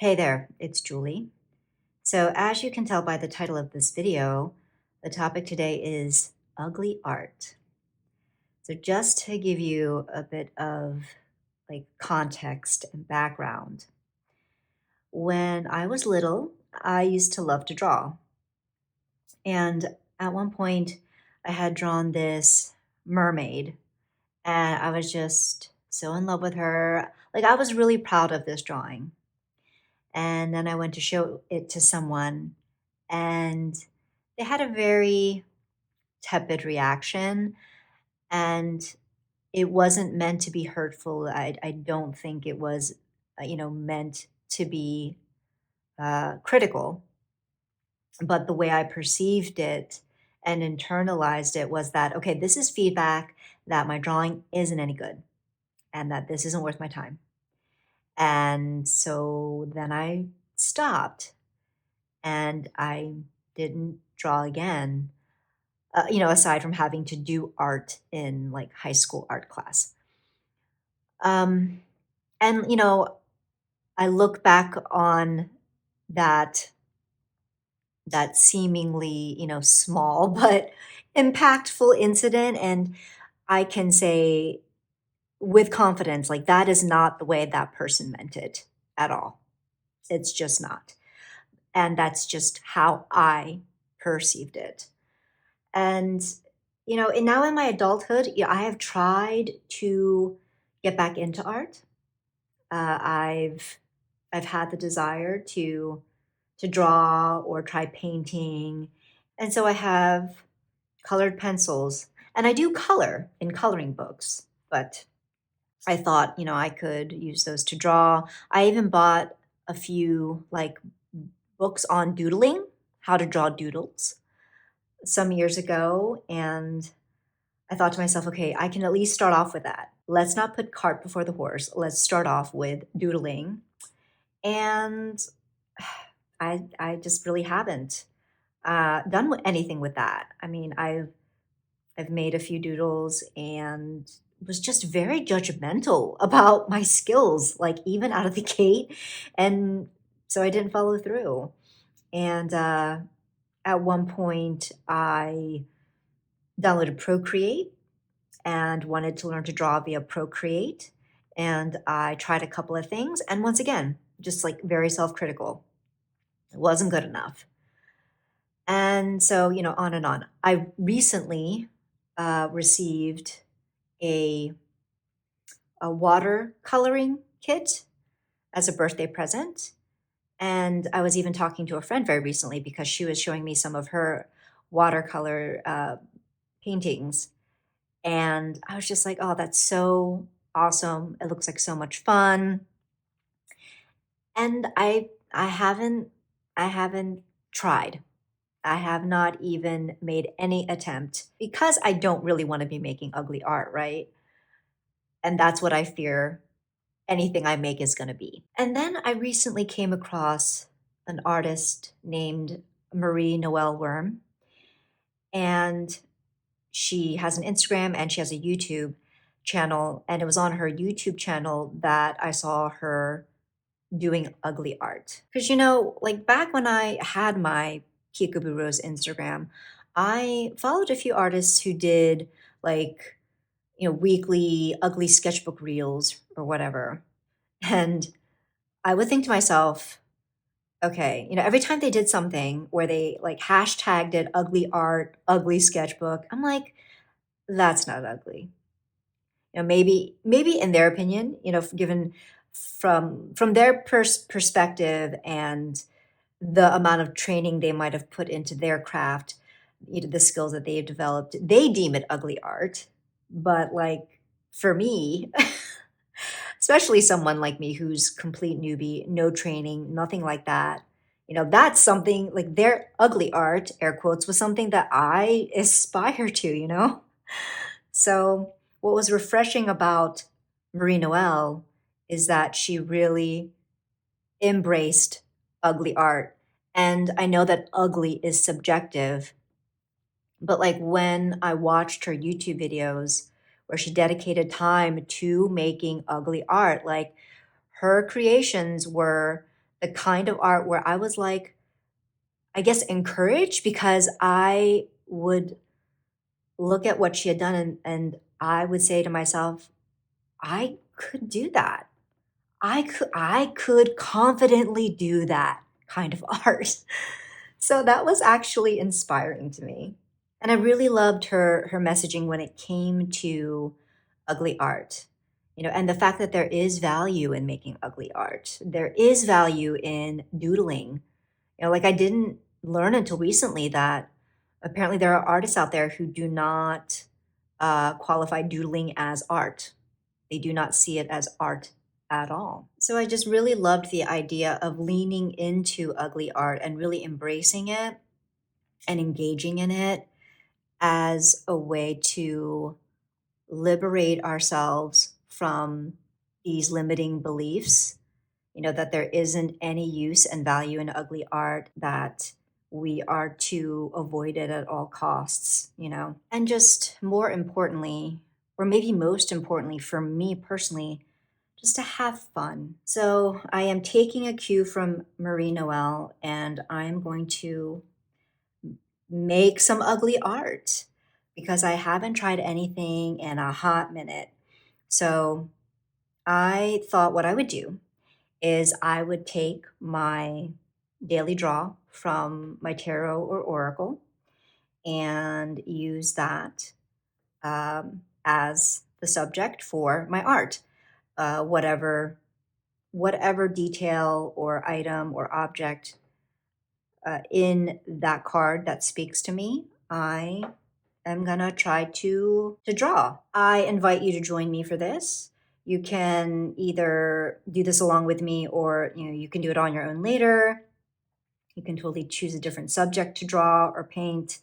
Hey there, it's Julie. So, as you can tell by the title of this video, the topic today is ugly art. So, just to give you a bit of context and background, when I was little, I used to love to draw. And at one point, I had drawn this mermaid, and I was just so in love with her. Like, I was really proud of this drawing. And then I went to show it to someone, and they had a very tepid reaction, and it wasn't meant to be hurtful. I don't think it was, meant to be critical, but the way I perceived it and internalized it was that, okay, this is feedback that my drawing isn't any good and that this isn't worth my time. And so then I stopped and I didn't draw again, aside from having to do art in like high school art class. Um, and, I look back on that, that seemingly, small but impactful incident. And I can say with confidence, like that is not the way that person meant it at all. It's just not. And that's just how I perceived it. And, and now in my adulthood, yeah, I have tried to get back into art. I've had the desire to draw or try painting. And so I have colored pencils and I do color in coloring books, but I thought, I could use those to draw. I even bought a few like books on doodling, how to draw doodles some years ago, and I thought to myself, okay, I can at least start off with that. Let's not put cart before the horse. Let's start off with doodling. And I just really haven't done anything with that. I mean, I've made a few doodles and was just very judgmental about my skills, like even out of the gate, and so I didn't follow through. And at one point, I downloaded Procreate and wanted to learn to draw via Procreate. And I tried a couple of things. And once again, just like very self critical. It wasn't good enough. And so, on and on. I recently received a, a watercoloring kit as a birthday present. And I was even talking to a friend very recently because she was showing me some of her watercolor paintings. And I was just like, "Oh, that's so awesome. It looks like so much fun." And I haven't tried. I have not even made any attempt because I don't really want to be making ugly art, right? And that's what I fear anything I make is going to be. And then I recently came across an artist named Marie Noelle Worm, and she has an Instagram and she has a YouTube channel. And it was on her YouTube channel that I saw her doing ugly art. Because, like back when I had my Peekaboo Rose Instagram, I followed a few artists who did like, weekly ugly sketchbook reels or whatever. And I would think to myself, okay, every time they did something where they like hashtagged it ugly art, ugly sketchbook, I'm like, that's not ugly. Maybe in their opinion, given from their perspective and the amount of training they might have put into their craft, the skills that they have developed, they deem it ugly art. But like for me, especially someone like me who's complete newbie, no training, nothing like that. That's something like their ugly art, air quotes, was something that I aspire to. So, what was refreshing about Marie Noelle is that she really embraced ugly art. And I know that ugly is subjective, but like when I watched her YouTube videos where she dedicated time to making ugly art, like her creations were the kind of art where I was like, I guess, encouraged because I would look at what she had done and I would say to myself, I could do that. I could confidently do that kind of art. So that was actually inspiring to me. And I really loved her messaging when it came to ugly art. And the fact that there is value in making ugly art. There is value in doodling. Like I didn't learn until recently that apparently there are artists out there who do not qualify doodling as art. They do not see it as art at all. So I just really loved the idea of leaning into ugly art and really embracing it and engaging in it as a way to liberate ourselves from these limiting beliefs, that there isn't any use and value in ugly art, that we are to avoid it at all costs. And just more importantly, or maybe most importantly for me personally, just to have fun. So I am taking a cue from Marie Noel and I'm going to make some ugly art because I haven't tried anything in a hot minute. So I thought what I would do is I would take my daily draw from my tarot or oracle and use that as the subject for my art. Whatever detail or item or object in that card that speaks to me, I am gonna try to draw. I invite you to join me for this. You can either do this along with me, or you can do it on your own later. You can totally choose a different subject to draw or paint.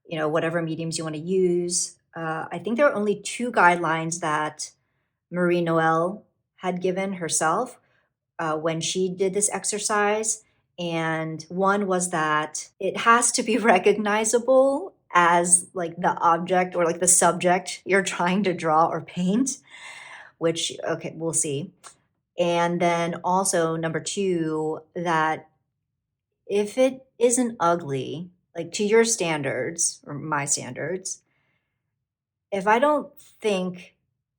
Whatever mediums you want to use. I think there are only two guidelines that Marie Noel had given herself when she did this exercise. And one was that it has to be recognizable as like the object or like the subject you're trying to draw or paint, which, okay, we'll see. And then also, number two, that if it isn't ugly, like to your standards or my standards, if I don't think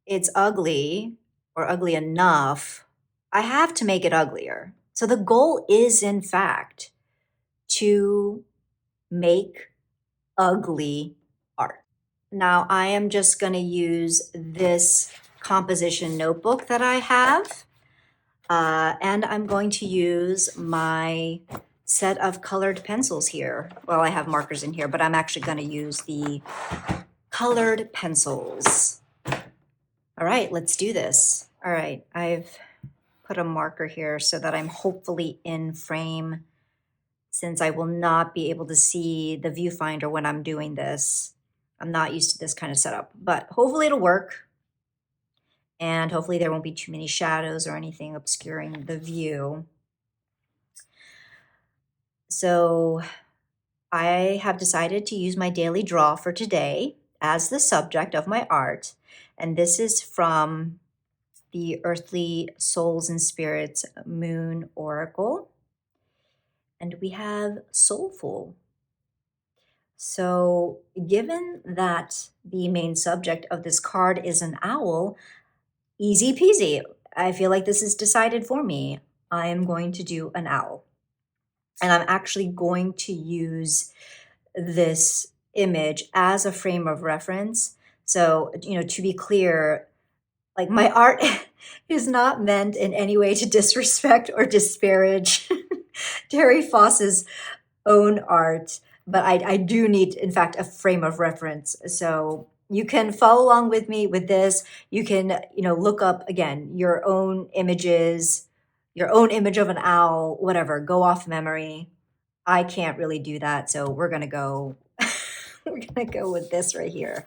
it's ugly or ugly enough, I have to make it uglier. So the goal is, in fact, to make ugly art. Now, I am just going to use this composition notebook that I have, and I'm going to use my set of colored pencils here. Well, I have markers in here, but I'm actually going to use the colored pencils. All right, let's do this. All right, I've put a marker here so that I'm hopefully in frame, since I will not be able to see the viewfinder when I'm doing this. I'm not used to this kind of setup, but hopefully it'll work. And hopefully there won't be too many shadows or anything obscuring the view. So I have decided to use my daily draw for today as the subject of my art. And this is from the Earthly Souls and Spirits Moon Oracle. And we have Soulful. So given that the main subject of this card is an owl, easy peasy. I feel like this is decided for me. I am going to do an owl. And I'm actually going to use this image as a frame of reference. So, to be clear, like my art is not meant in any way to disrespect or disparage Terry Foss's own art, but I do need, in fact, a frame of reference. So you can follow along with me with this. You can, look up again your own images, your own image of an owl, whatever, go off memory. I can't really do that, so we're gonna go we're gonna go with this right here.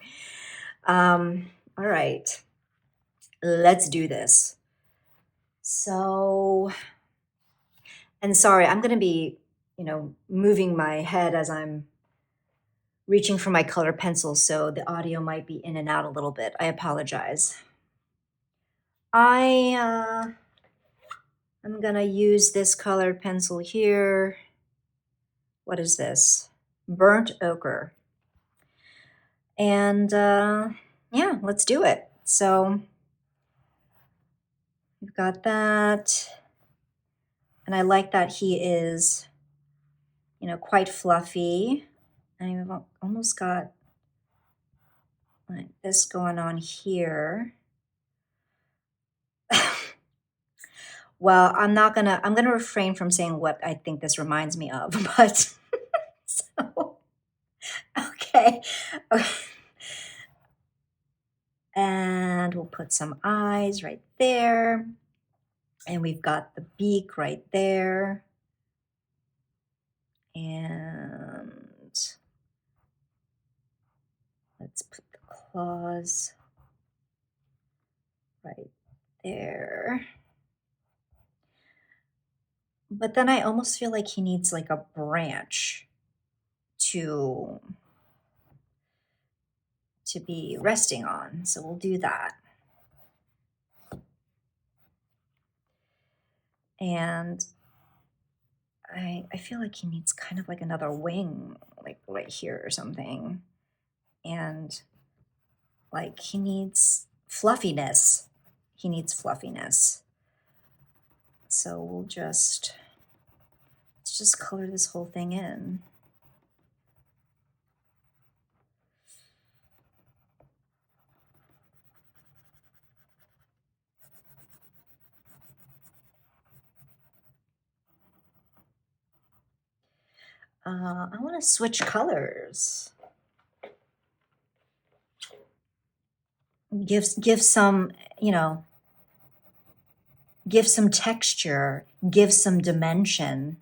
All right, let's do this. So, and sorry, I'm gonna be, moving my head as I'm reaching for my color pencil, so the audio might be in and out a little bit. I apologize. I I'm gonna use this colored pencil here. What is this? Burnt ochre. And yeah, let's do it. So we've got that. And I like that he is, quite fluffy. And I've almost got like this going on here. Well, I'm gonna refrain from saying what I think this reminds me of, but so, okay. Okay. And we'll put some eyes right there. And we've got the beak right there. And let's put the claws right there. But then I almost feel like he needs like a branch to be resting on. So we'll do that. And I feel like he needs kind of like another wing, like right here or something. And like he needs fluffiness. He needs fluffiness. So let's just color this whole thing in. I want to switch colors. Give some, give some texture, give some dimension.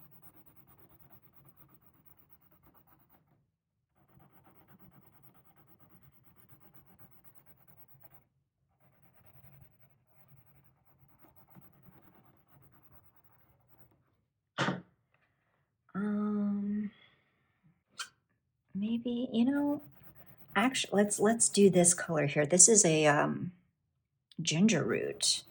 Maybe, actually let's do this color here. This is a ginger root.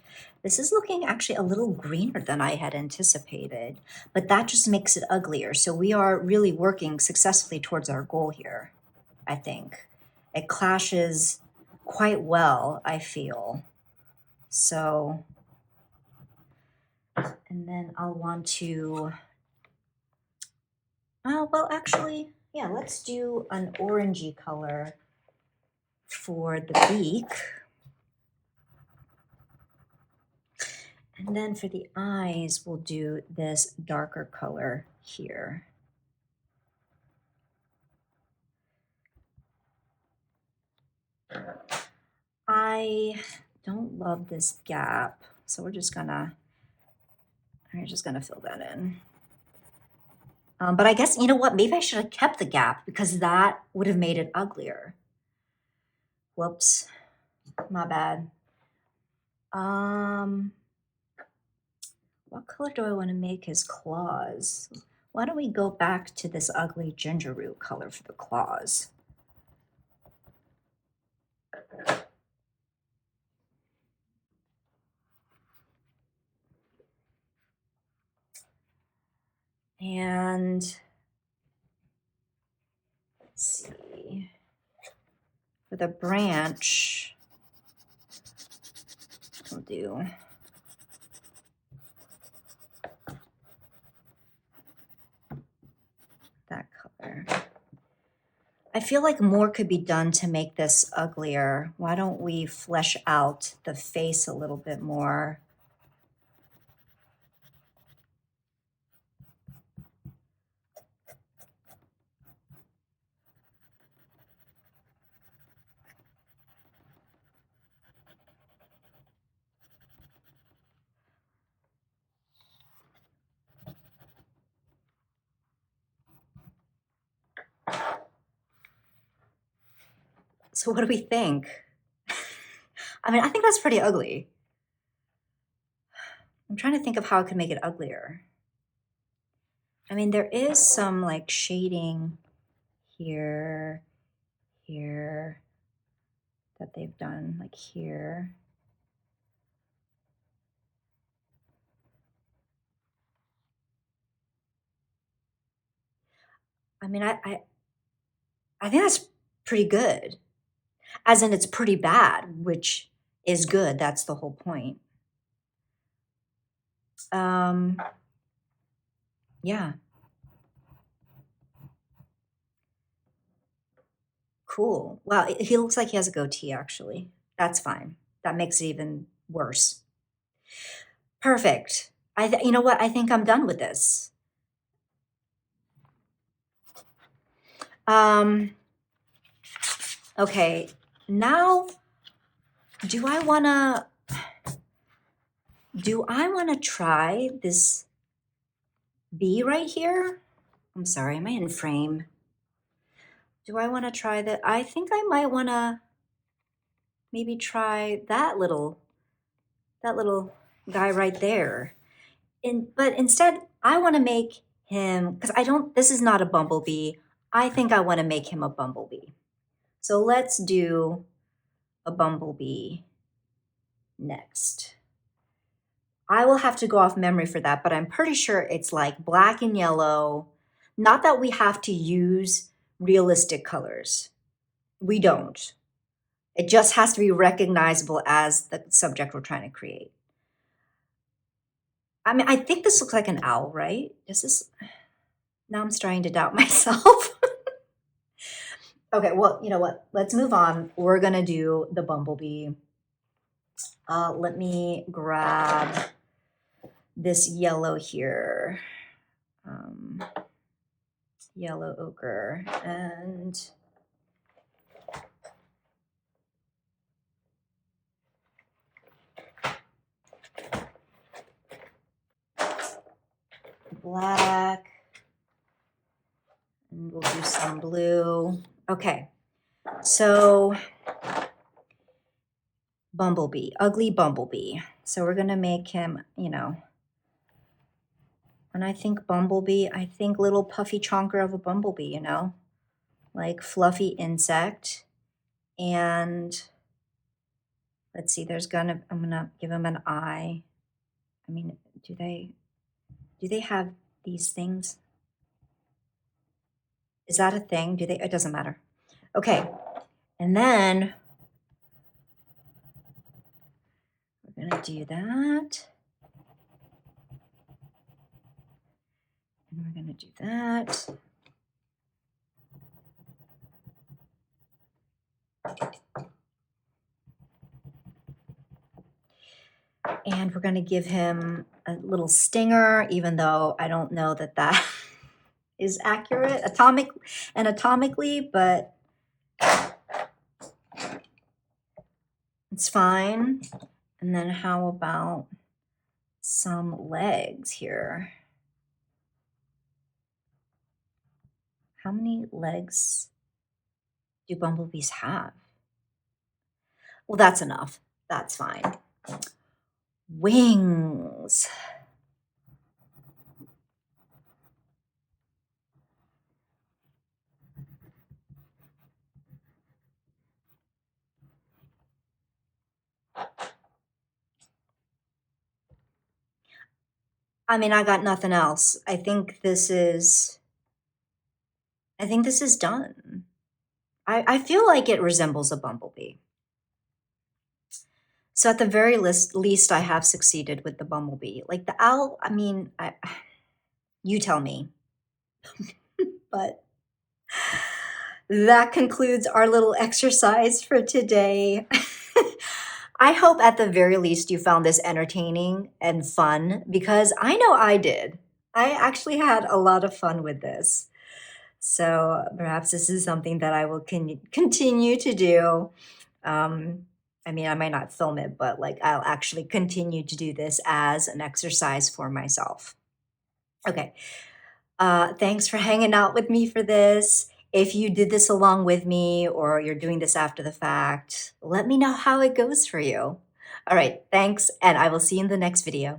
This is looking actually a little greener than I had anticipated, but that just makes it uglier. So we are really working successfully towards our goal here, I think. It clashes quite well, I feel. So, and then I'll want to, well, actually, yeah, let's do an orangey color for the beak. And then for the eyes, we'll do this darker color here. I don't love this gap, so we're just gonna fill that in. But I guess, you know what, maybe I should have kept the gap because that would have made it uglier. Whoops, my bad. What color do I want to make his claws? Why don't we go back to this ugly ginger root color for the claws? And let's see, for the branch, we'll do that color. I feel like more could be done to make this uglier. Why don't we flesh out the face a little bit more? So what do we think? I mean, I think that's pretty ugly. I'm trying to think of how I could make it uglier. I mean, there is some like shading here, here, that they've done, like here. I mean, I think that's pretty good. As in it's pretty bad, which is good. That's the whole point. Um, yeah, cool. Wow, he looks like he has a goatee actually. That's fine. That makes it even worse. Perfect. You know what? I think I'm done with this. Um, okay. Now, do I want to try this bee right here? I'm sorry, am I in frame? Do I want to try that? I think I might want to maybe try that little guy right there. But instead, I want to make him, because I don't, this is not a bumblebee. I think I want to make him a bumblebee. So let's do a bumblebee next. I will have to go off memory for that, but I'm pretty sure it's like black and yellow. Not that we have to use realistic colors. We don't. It just has to be recognizable as the subject we're trying to create. I mean, I think this looks like an owl, right? Is this? Now I'm starting to doubt myself. Okay, well, you know what? Let's move on. We're gonna do the bumblebee. Let me grab this yellow here. Yellow ochre and black. And we'll do some blue. Okay, so bumblebee, ugly bumblebee. So we're gonna make him, you know, when I think bumblebee, I think little puffy chonker of a bumblebee, you know, like fluffy insect. And let's see, I'm gonna give him an eye. I mean, do they have these things? Is that a thing? It doesn't matter. Okay, and then we're gonna do that. And we're gonna do that. And we're gonna give him a little stinger, even though I don't know that that is accurate anatomically, but it's fine. And then how about some legs here? How many legs do bumblebees have? Well, that's enough. That's fine. Wings. I mean, I got nothing else. I think this is done. I feel like it resembles a bumblebee. So at the very least, I have succeeded with the bumblebee. Like the owl, I mean, you tell me. But that concludes our little exercise for today. I hope at the very least you found this entertaining and fun because I know I did. I actually had a lot of fun with this. So perhaps this is something that I will continue to do. I mean, I might not film it, but like I'll actually continue to do this as an exercise for myself. Okay. Thanks for hanging out with me for this. If you did this along with me or you're doing this after the fact, let me know how it goes for you. All right, thanks, and I will see you in the next video.